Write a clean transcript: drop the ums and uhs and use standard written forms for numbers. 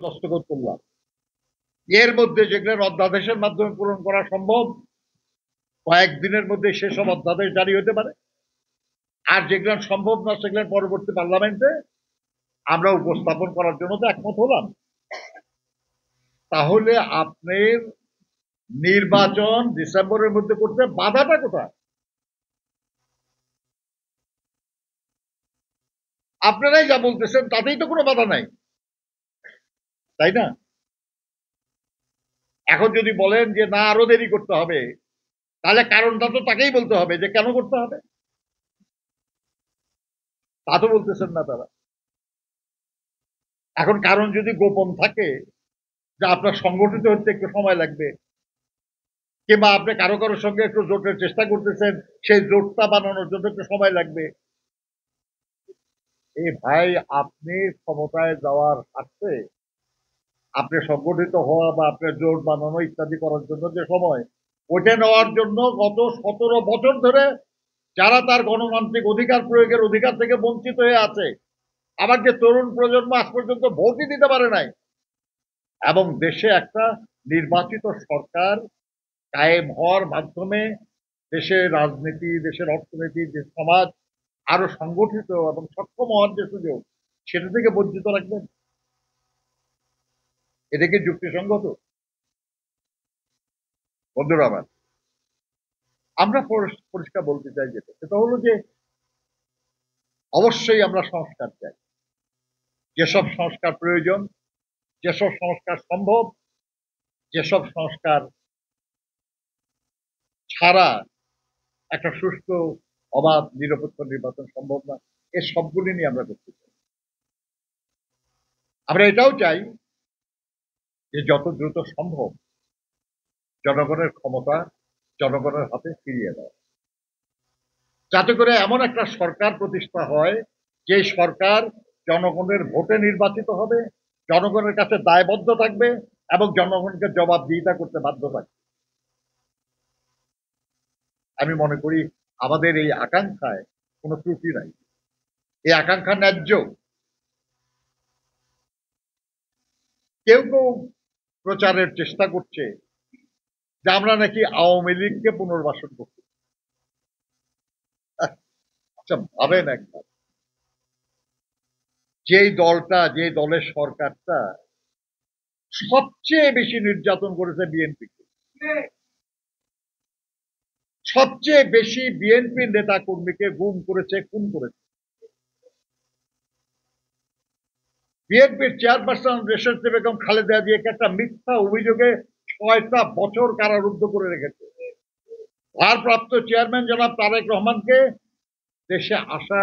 দস্তখত করলাম, এর মধ্যে যেগুলো অধ্যাদেশের মাধ্যমে পূরণ করা সম্ভব কয়েকদিনের মধ্যে সেসব অধ্যাদেশ জারি হতে পারে, আর যেগুলো সম্ভব না সেগুলো পরবর্তী পার্লামেন্টে আমরা উপস্থাপন করার জন্য তো একমত হলাম। তাহলে আপনার নির্বাচন ডিসেম্বরের মধ্যে করতে বাধাটা কোথায়? আপনারাই যা বলতেছেন তাতেই তো কোনো বাধা নাই, তাই না? এখন যদি বলেন যে না আরো দেরি করতে হবে, তাহলে কারণটা তো তাকেই বলতে হবে যে কেন করতে হবে। তা তো বলতেছেন না তারা। এখন কারণ যদি গোপন থাকে যে আপনার সংগঠিত হতে একটু সময় লাগবে, কিংবা আপনি কারো কারোর সঙ্গে একটু জোটের চেষ্টা করতেছেন, সেই জোটটা বানানোর জন্য একটু সময় লাগবে, এই ভাই আপনি ক্ষমতায় যাওয়ার স্বার্থে আপনি সংগঠিত হওয়া বা আপনার জোট বানানো ইত্যাদি করার জন্য যে সময়, ওইটা নেওয়ার জন্য গত 17 বছর ধরে যারা তার গণতান্ত্রিক অধিকার প্রয়োগের অধিকার থেকে বঞ্চিত হয়ে আছে, আবার যে তরুণ প্রজন্ম আজ পর্যন্ত ভোটই দিতে পারে নাই, এবং দেশে একটা নির্বাচিত সরকার কায়েম হওয়ার মাধ্যমে দেশের রাজনীতি, দেশের অর্থনীতি, দেশ সমাজ আরো সংগঠিত এবং সক্ষম হওয়ার যে সুযোগ, সেটা থেকে বঞ্চিত রাখবেন? এটা কি যুক্তিসঙ্গত? বন্ধুরা আমার, আমরা পরিষ্কার বলতে চাই যেটা, সেটা হলো যে অবশ্যই আমরা সংস্কার চাই। যেসব সংস্কার প্রয়োজন, যেসব সংস্কার সম্ভব, যেসব সংস্কার ছাড়া একটা সুষ্ঠু, অবাধ, নিরপেক্ষ নির্বাচন সম্ভব না, এ সবগুলি নিয়ে আমরা করতে চাই। আমরা এটাও চাই যে যত দ্রুত সম্ভব জনগণের ক্ষমতা জনগণের হাতে ফিরিয়ে দেওয়া, যাতে করে এমন একটা সরকার প্রতিষ্ঠা হয় যে সরকার জনগণের ভোটে নির্বাচিত হবে, জনগণের কাছে দায়বদ্ধ থাকবে এবং জনগণকে জবাবদিহিতা করতে বাধ্য থাকবে। আমি মনে করি আমাদের এই আকাঙ্ক্ষায় কোনো ত্রুটি নাই, এই আকাঙ্ক্ষা ন্যায্য। কেউ কেউ প্রচারের চেষ্টা করছে যে আমরা নাকি আওয়ামী লীগকে পুনর্বাসন করতে। আচ্ছা ভাবেন একবার, যেই দলটা, যে দলের সরকারটা সবচেয়ে বেশি নির্যাতন করেছে বিএনপিকে, সবচেয়ে বেশি বিএনপি নেতা কর্মীকে গুম করেছে, খুন করেছে, বিএনপির চেয়ারপারসন রেশাদ বেগম খালেদা জিয়াকে একটা মিথ্যা অভিযোগে 6টা বছর কারারুদ্ধ করে রেখেছে, ভারপ্রাপ্ত চেয়ারম্যান জনাব তারেক রহমানকে দেশে আসার